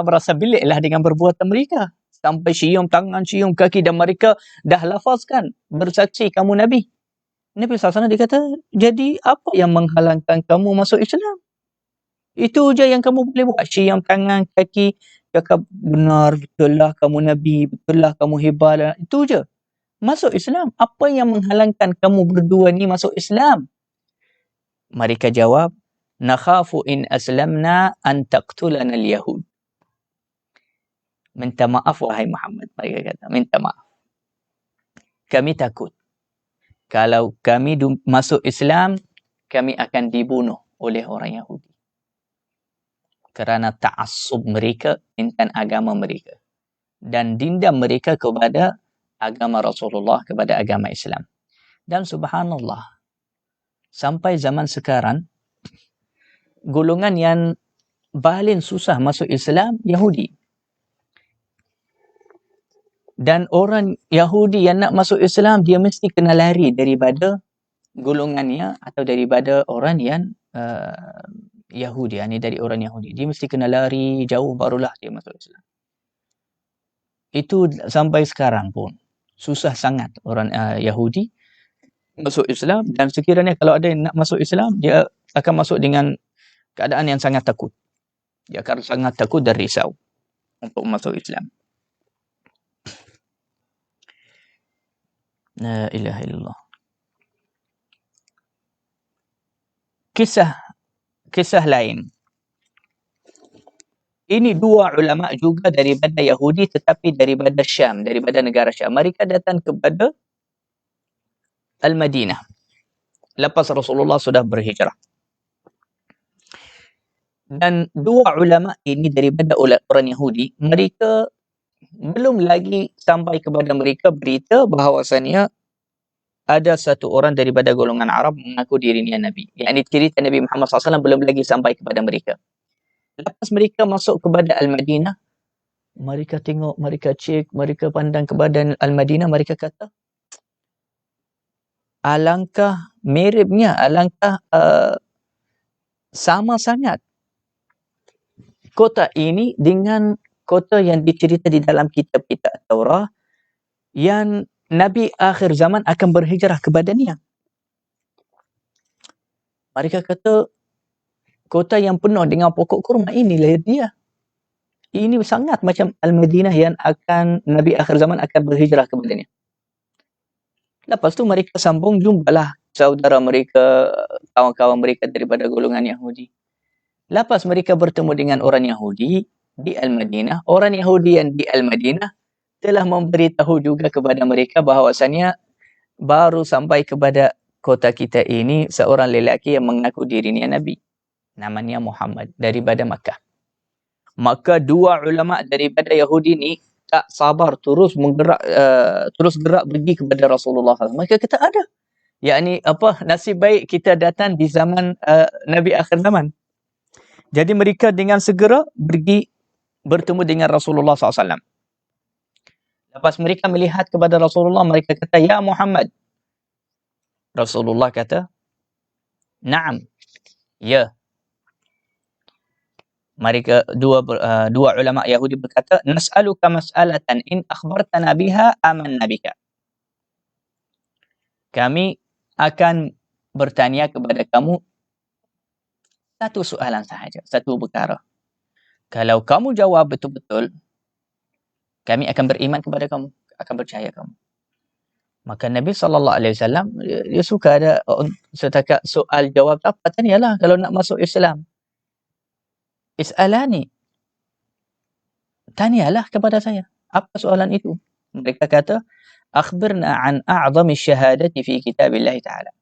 merasa biliklah dengan perbuatan mereka. Sampai cium tangan, cium kaki dan mereka dah lafazkan. Bersaksi kamu Nabi. Nabi SAW dia kata, jadi apa yang menghalangkan kamu masuk Islam? Itu je yang kamu boleh buat. Cium tangan, kaki, cakap benar, betul lah kamu Nabi, betul lah kamu hebat. Itu je. Masuk Islam. Apa yang menghalangkan kamu berdua ni masuk Islam? Mereka jawab, nakhafu in aslamna an taqtulana al-yahud. Minta maaf wahai Muhammad. Mereka kata, minta maaf. Kami takut. Kalau kami masuk Islam, kami akan dibunuh oleh orang Yahudi. Kerana ta'assub mereka tentang agama mereka. Dan dendam mereka kepada agama Rasulullah, kepada agama Islam. Dan subhanallah, sampai zaman sekarang, golongan yang paling susah masuk Islam, Yahudi. Dan orang Yahudi yang nak masuk Islam, dia mesti kena lari daripada golongannya atau daripada orang yang Yahudi, ini dari orang Yahudi. Dia mesti kena lari jauh barulah dia masuk Islam. Itu sampai sekarang pun. Susah sangat orang Yahudi masuk Islam, dan sekiranya kalau ada yang nak masuk Islam, dia akan masuk dengan keadaan yang sangat takut. Dia akan sangat takut dan risau untuk masuk Islam. La ilaha illallah. Kisah lain. Ini dua ulama juga daripada Yahudi tetapi daripada Syam, daripada negara Syam. Mereka datang kepada Al-Madinah lepas Rasulullah sudah berhijrah. Dan dua ulama ini daripada orang Yahudi, mereka belum lagi sampai kepada mereka berita bahawasanya ada satu orang daripada golongan Arab mengaku dirinya Nabi. Yakni cerita Nabi Muhammad SAW belum lagi sampai kepada mereka. Lepas mereka masuk kepada Al-Madinah, mereka tengok, mereka cek, mereka pandang kepada Al-Madinah, mereka kata, alangkah miripnya, alangkah sama sangat kota ini dengan kota yang dicerita di dalam kitab-kitab Taurah yang Nabi akhir zaman akan berhijrah kepadanya. Mereka kata, kota yang penuh dengan pokok kurma, inilah dia. Ini sangat macam Al-Madinah yang akan Nabi akhir zaman akan berhijrah kepadanya. Lepas tu mereka sambung, jumpalah saudara mereka, kawan-kawan mereka daripada golongan Yahudi. Lepas mereka bertemu dengan orang Yahudi di Al-Madinah, orang Yahudi yang di Al-Madinah telah memberitahu juga kepada mereka bahawasanya baru sampai kepada kota kita ini seorang lelaki yang mengaku dirinya Nabi. Namanya Muhammad, daripada Makkah. Maka dua ulama daripada Yahudi ni tak sabar, terus gerak pergi kepada Rasulullah SAW. Mereka kata ada. Yakni apa, nasib baik kita datang di zaman Nabi akhir zaman. Jadi mereka dengan segera pergi bertemu dengan Rasulullah SAW. Lepas mereka melihat kepada Rasulullah, mereka kata, ya Muhammad. Rasulullah kata, na'am, ya. Mereka dua ulama Yahudi berkata, nas'aluka mas'alatan in akhbartana biha amanna bika. kami akan bertanya kepada kamu satu soalan sahaja, satu perkara. Kalau kamu jawab betul-betul, kami akan beriman kepada kamu, akan percaya kamu. Maka Nabi SAW, dia suka ada setakat soal jawab apa, tanyalah kalau nak masuk Islam. Is'alani. Tanyalah kepada saya. Apa soalan itu? Mereka kata, akhbirna an a'zami syahadati fi kitabillah ta'ala.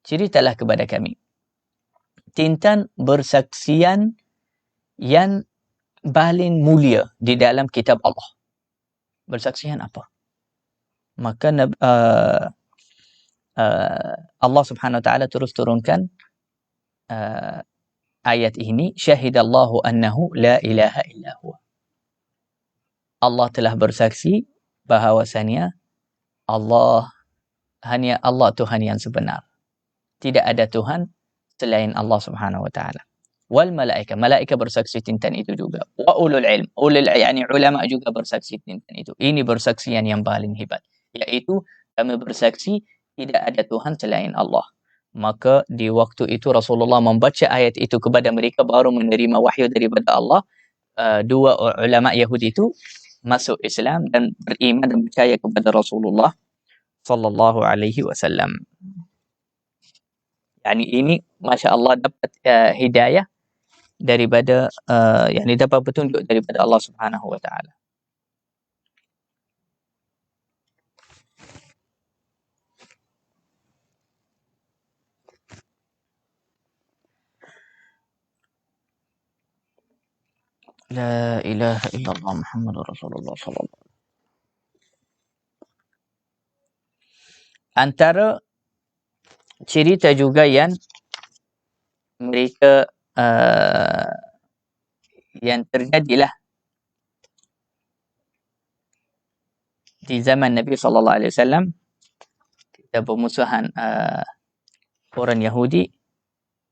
Ceritalah kepada kami tentang bersaksian yang paling mulia di dalam kitab Allah. Bersaksian apa? Maka Allah Subhanahu wa taala terus turunkan ayat ini, syahidallahu annahu la ilaha illa huwa. Allah telah bersaksi bahawasanya hanya Allah Tuhan yang sebenar. Tidak ada Tuhan selain Allah Subhanahu wa taala. Wal malaika bersaksi tentang itu juga. Wa ulul ilm, yani ulama juga bersaksi tentang itu. Ini bersaksian yang paling hebat, yaitu kami bersaksi tidak ada Tuhan selain Allah. Maka di waktu itu Rasulullah membaca ayat itu kepada mereka, baru menerima wahyu daripada Allah. Dua ulama Yahudi itu masuk Islam dan beriman dan percaya kepada Rasulullah sallallahu alaihi wasallam. Yani ini Masya Allah dapat hidayah daripada yani dapat petunjuk daripada Allah Subhanahu wa taala. La ilaha illallah Muhammadur Rasulullah sallallahu alaihi wasallam. Antara cerita juga yang mereka yang terjadilah di zaman Nabi sallallahu alaihi wasallam, kita bermusuhan orang Yahudi,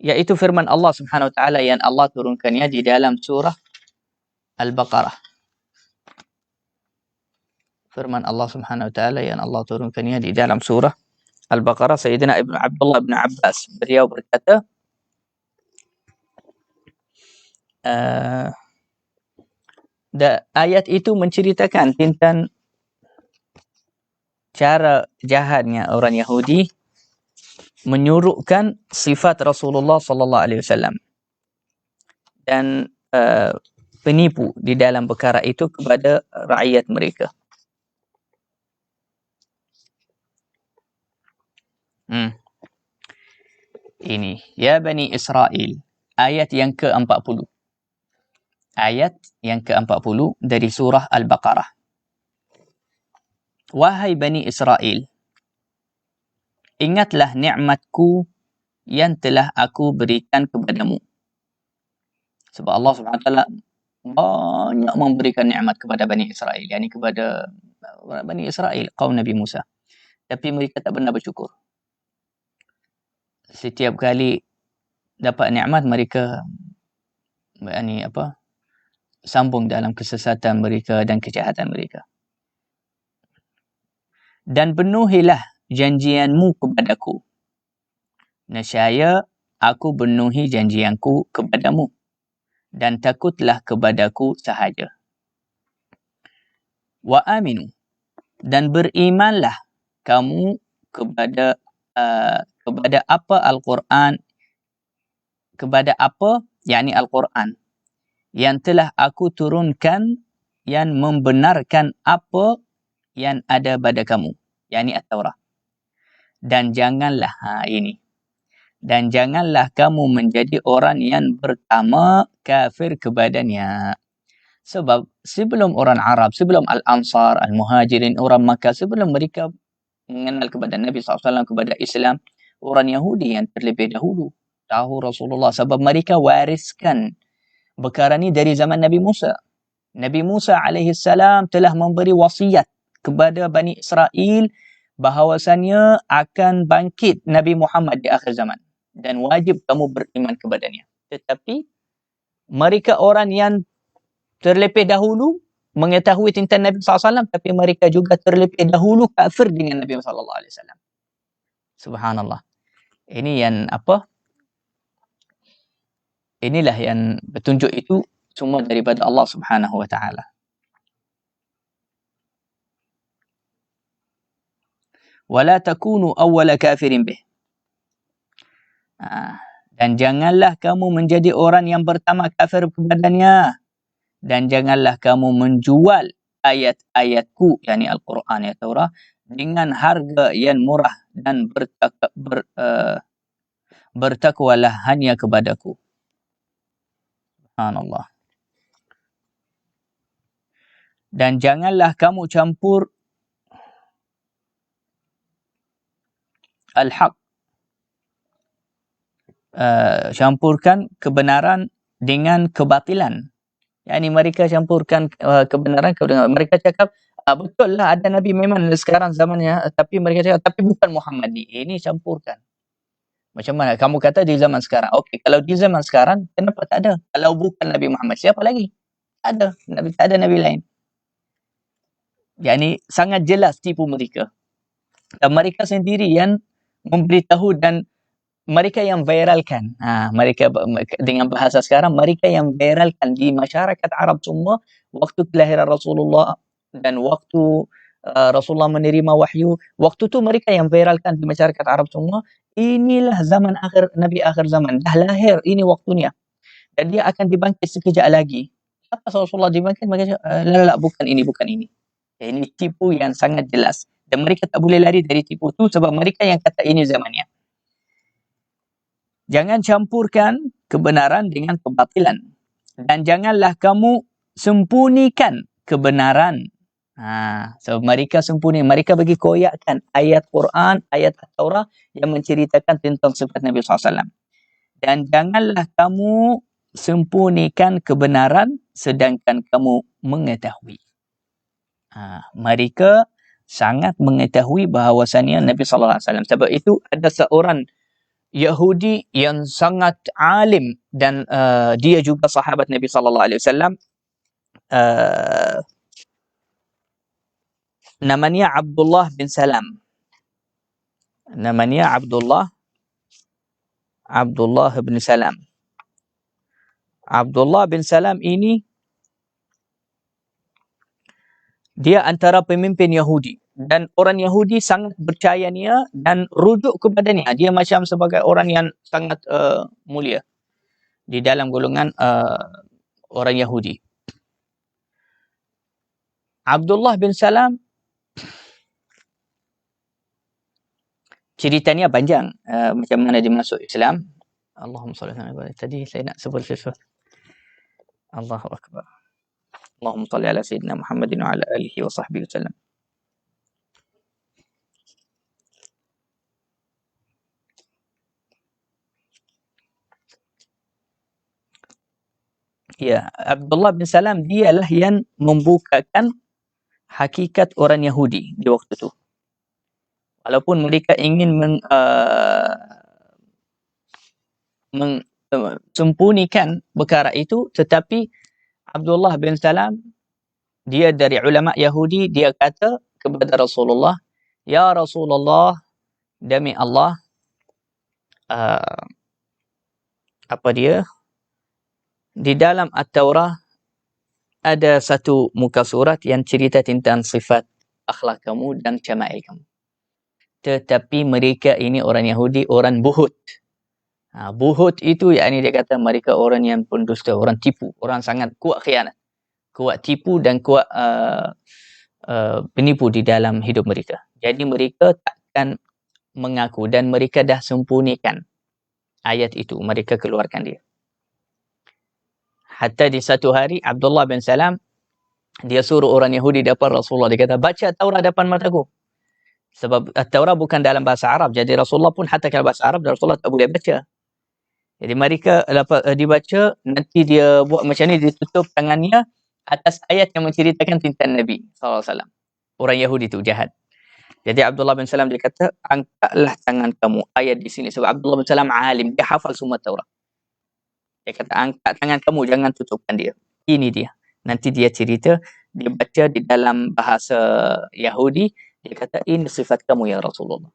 yaitu firman Allah Subhanahu wa taala yang Allah turunkannya di dalam surah Al-Baqarah. Firman Allah Subhanahu wa taala yang Allah turunkannya di dalam surah Al-Baqarah, Sayyidina Abdullah bin Abbas, beliau berkata, ayat itu menceritakan tentang cara jahatnya orang Yahudi menyuruhkan sifat Rasulullah sallallahu alaihi wasallam dan penipu di dalam perkara itu kepada rakyat mereka. Ini ya Bani Israel, ayat yang ke-40. Ayat yang ke-40 dari surah Al-Baqarah. Wahai Bani Israel, ingatlah nikmatku yang telah aku berikan kepadamu. Sebab Allah Subhanahu wa taala banyak memberikan nikmat kepada Bani Israel, yakni kepada Bani Israel, kaum Nabi Musa. Tapi mereka tak pernah bersyukur. Setiap kali dapat nikmat, mereka sambung dalam kesesatan mereka dan kejahatan mereka. Dan penuhilah janjianmu kepadaku. Nescaya aku penuhi janjianku kepadamu. Dan takutlah kepadaku sahaja. Wa aminu. Dan berimanlah kamu kepada apa Al-Quran, kepada apa, yakni Al-Quran, yang telah aku turunkan, yang membenarkan apa yang ada pada kamu, yakni At-Taurah. Dan janganlah, dan janganlah kamu menjadi orang yang pertama kafir kepadanya. Sebab sebelum orang Arab, sebelum Al-Ansar, Al-Muhajirin, orang Makkah, sebelum mereka mengenal kepada Nabi SAW, kepada Islam, orang Yahudi yang terlebih dahulu tahu Rasulullah, sebab mereka wariskan perkara ni dari zaman Nabi Musa. Nabi Musa alaihissalam telah memberi wasiat kepada Bani Israel bahawasanya akan bangkit Nabi Muhammad di akhir zaman dan wajib kamu beriman kepadanya. Tetapi mereka orang yang terlebih dahulu mengetahui tentang Nabi SAW, tapi mereka juga terlebih dahulu kafir dengan Nabi SAW. Subhanallah. Ini yang apa? Inilah yang petunjuk itu semua daripada Allah Subhanahu wa taala. Wala takunu awwala kafirin bih. Dan janganlah kamu menjadi orang yang pertama kafir kepadanya. Dan janganlah kamu menjual ayat-ayatku, yakni Al-Quran, ya Taurah, dengan harga yang murah dan bertakwalah hanya kepadaku. Subhanallah. Dan janganlah kamu campur al-haq, campurkan kebenaran dengan kebatilan. Yani mereka campurkan kebenaran dengan, mereka cakap betul lah ada Nabi memang sekarang zamannya, tapi mereka cakap tapi bukan Muhammad ni. Ini campurkan. Macam mana? Kamu kata di zaman sekarang. Okey, kalau di zaman sekarang kenapa tak ada? Kalau bukan Nabi Muhammad, siapa lagi? Tak ada. Tak ada Nabi lain. Yani sangat jelas tipu mereka. Dan mereka sendiri yang memberitahu dan mereka yang viralkan. Mereka dengan bahasa sekarang, mereka yang viralkan di masyarakat Arab semua waktu kelahiran Rasulullah dan waktu Rasulullah menerima wahyu. Waktu tu mereka yang viralkan di masyarakat Arab semua. Inilah zaman akhir, Nabi akhir zaman. Dah lahir, ini waktunya. Dan dia akan dibangkit sekejap lagi. Apa Rasulullah dibangkit? Mereka cakap, bukan ini, bukan ini. Ini tipu yang sangat jelas. Dan mereka tak boleh lari dari tipu tu sebab mereka yang kata ini zamannya. Jangan campurkan kebenaran dengan kebatilan. Dan janganlah kamu sembunyikan kebenaran. So mereka sembunyi, mereka bagi koyakkan ayat Quran, ayat Taurah yang menceritakan tentang sifat Nabi SAW. Dan janganlah kamu sembunyikan kebenaran sedangkan kamu mengetahui. Mereka sangat mengetahui bahawasanya Nabi SAW. Sebab itu ada seorang Yahudi yang sangat alim dan dia juga sahabat Nabi SAW. Namanya Abdullah bin Salam. Namanya Abdullah bin Salam. Abdullah bin Salam ini dia antara pemimpin Yahudi. Dan orang Yahudi sangat percayanya dan rujuk kepadanya. Dia macam sebagai orang yang sangat mulia di dalam golongan orang Yahudi. Abdullah bin Salam ceritanya panjang, macam mana dia masuk Islam. Allahumma salli ala Muhammad. Tadi saya nak sebut sesuatu. Allahu Akbar. Allahumma salli ala Sayyidina Muhammadin wa ala alihi wa sahbihi wasallam. Ya, Abdullah bin Salam dialah yang membukakan hakikat orang Yahudi di waktu itu. Walaupun mereka ingin sembunyikan perkara itu, tetapi Abdullah bin Salam, dia dari ulama Yahudi, dia kata kepada Rasulullah, "Ya Rasulullah, demi Allah, di dalam At-Taurah ada satu muka surat yang cerita tentang sifat akhlak kamu dan syama'il kamu. Tetapi mereka ini orang Yahudi, orang buhut. Buhut itu yakni dia kata mereka orang yang pendusta, orang tipu, orang sangat kuat khianat, kuat tipu dan kuat penipu di dalam hidup mereka. Jadi mereka takkan mengaku dan mereka dah sembunyikan ayat itu, mereka keluarkan dia. Hatta di satu hari Abdullah bin Salam dia suruh orang Yahudi depan Rasulullah, dia kata baca Taurat depan mataku. Sebab Taurat bukan dalam bahasa Arab, jadi Rasulullah pun hatta kalau bahasa Arab Rasulullah tak boleh baca. Jadi mereka dibaca, nanti dia buat macam ni, dia tutup tangannya atas ayat yang menceritakan tentang Nabi SAW. Orang Yahudi itu jahat. Jadi Abdullah bin Salam dia kata, angkatlah tangan kamu ayat di sini. Sebab Abdullah bin Salam alim, dia hafal semua Taurat. Dia kata, angkat tangan kamu, jangan tutupkan dia. Ini dia. Nanti dia cerita, dia baca di dalam bahasa Yahudi, dia kata, ini sifat kamu ya Rasulullah.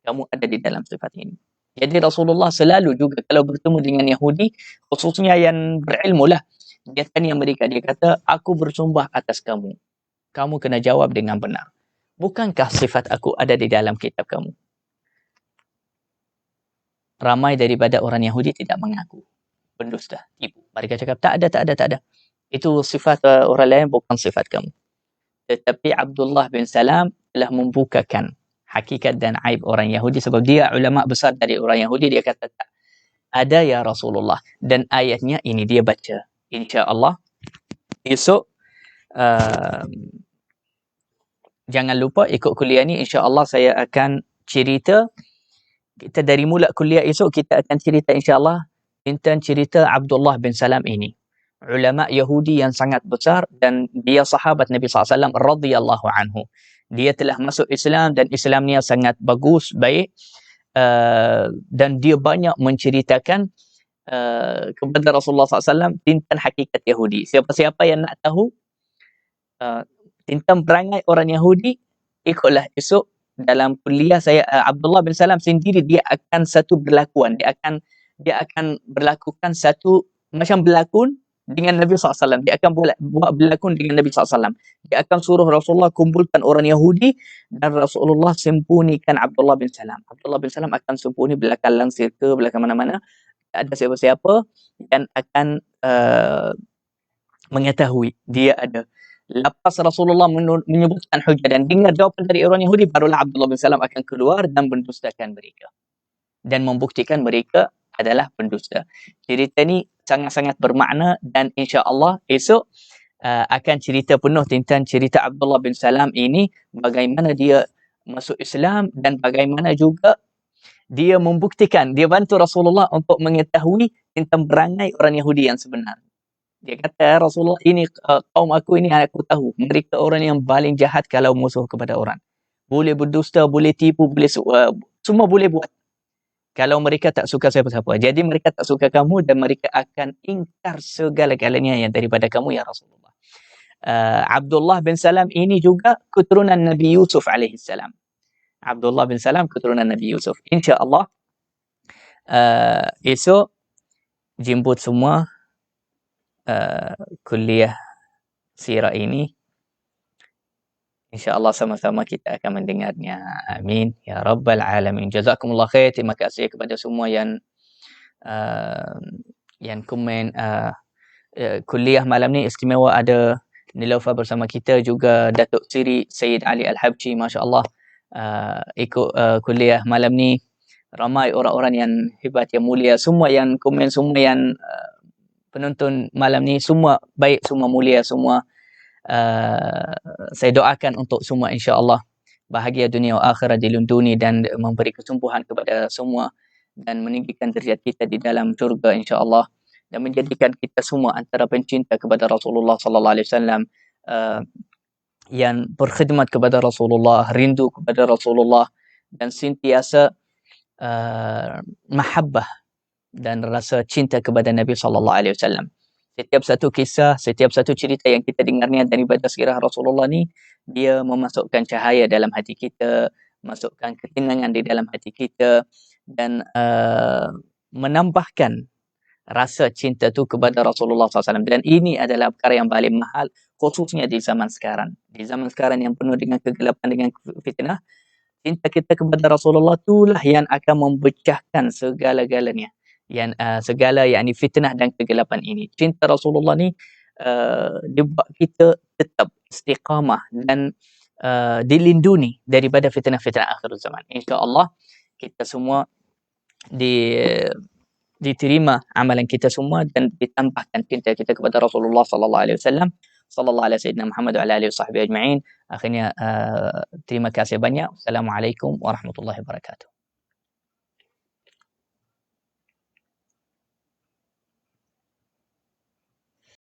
kamu ada di dalam sifat ini. Jadi Rasulullah selalu juga kalau bertemu dengan Yahudi, khususnya yang berilmu lah, dia tanya mereka, dia kata, aku bersumpah atas kamu. Kamu kena jawab dengan benar. Bukankah sifat aku ada di dalam kitab kamu? Ramai daripada orang Yahudi tidak mengaku. Pendusta, tipu. Mereka cakap, tak ada. Itu sifat orang lain, bukan sifat kamu. Tetapi Abdullah bin Salam telah membukakan hakikat dan aib orang Yahudi sebab dia ulama besar dari orang Yahudi. Dia kata, tak ada ya Rasulullah. Dan ayatnya ini dia baca. InsyaAllah esok jangan lupa ikut kuliah ni. InsyaAllah saya akan cerita. Kita dari mula kuliah esok kita akan cerita insyaAllah tentang cerita Abdullah bin Salam ini. Ulama Yahudi yang sangat besar dan dia sahabat Nabi SAW radhiyallahu anhu. Dia telah masuk Islam dan Islamnya sangat bagus, baik. Dan dia banyak menceritakan kepada Rasulullah SAW tentang hakikat Yahudi. Siapa-siapa yang nak tahu tentang perangai orang Yahudi, ikutlah esok dalam kuliah saya. Abdullah bin Salam sendiri dia akan satu berlakuan, dia akan berlakukan satu macam berlakon dengan Nabi SAW. Dia akan buat berlakon dengan Nabi SAW. Dia akan suruh Rasulullah kumpulkan orang Yahudi dan Rasulullah sembunyikan Abdullah bin Salam. Abdullah bin Salam akan sembunyi belakang langsir ke belakang mana-mana, tak ada siapa-siapa dan akan mengetahui dia ada. Lepas Rasulullah menyebutkan hujah dan dengar jawapan dari orang Yahudi, barulah Abdullah bin Salam akan keluar dan mendustakan mereka. Dan membuktikan mereka adalah pendusta. Cerita ni sangat-sangat bermakna dan insya-Allah esok akan cerita penuh tentang cerita Abdullah bin Salam ini, bagaimana dia masuk Islam dan bagaimana juga dia membuktikan, dia bantu Rasulullah untuk mengetahui tentang perangai orang Yahudi yang sebenar. Dia kata, Rasulullah, ini kaum aku ini aku tahu. Mereka orang yang paling jahat kalau musuh kepada orang. Boleh berdusta, boleh tipu, boleh semua boleh buat. Kalau mereka tak suka siapa-siapa. Jadi mereka tak suka kamu dan mereka akan ingkar segala-galanya yang daripada kamu ya Rasulullah. Abdullah bin Salam ini juga keturunan Nabi Yusuf alaihissalam. Abdullah bin Salam keturunan Nabi Yusuf. InsyaAllah esok jemput semua kuliah sirah ini. InsyaAllah sama-sama kita akan mendengarnya. Amin. Ya Rabbal Alamin. Jazakumullah khair. Terima kasih kepada semua yang komen. Kuliah malam ni istimewa, ada Niloufar bersama kita, juga Datuk Seri Sayyid Ali Al-Habsyi, Masya Allah, ikut kuliah malam ni. Ramai orang-orang yang hebat, yang mulia. Semua yang komen, semua yang penonton malam ni, semua baik, semua mulia, semua saya doakan untuk semua insya-Allah bahagia dunia dan akhirat, dilindungi dan memberi kesembuhan kepada semua dan meninggikan derajat kita di dalam syurga insya-Allah, dan menjadikan kita semua antara pencinta kepada Rasulullah sallallahu alaihi wasallam, yang berkhidmat kepada Rasulullah, rindu kepada Rasulullah dan sentiasa mahabbah dan rasa cinta kepada Nabi sallallahu alaihi wasallam. Setiap satu kisah, setiap satu cerita yang kita dengarnya daripada sirah Rasulullah ni, dia memasukkan cahaya dalam hati kita, masukkan ketenangan di dalam hati kita dan menambahkan rasa cinta tu kepada Rasulullah SAW. Dan ini adalah perkara yang paling mahal, khususnya di zaman sekarang. Di zaman sekarang yang penuh dengan kegelapan, dengan fitnah, cinta kita kepada Rasulullah itulah yang akan memecahkan segala-galanya. Yang segala yakni fitnah dan kegelapan ini. Cinta Rasulullah ni dia buat kita tetap istiqamah dan dilindungi daripada fitnah-fitnah akhir zaman. InsyaAllah kita semua diterima amalan kita semua dan ditambahkan cinta kita kepada Rasulullah sallallahu alaihi wasallam. Sallallahu alaihi sayyidina Muhammad wa ala alihi wasahbihi ajma'in. Akhirnya terima kasih banyak. Assalamualaikum warahmatullahi wabarakatuh.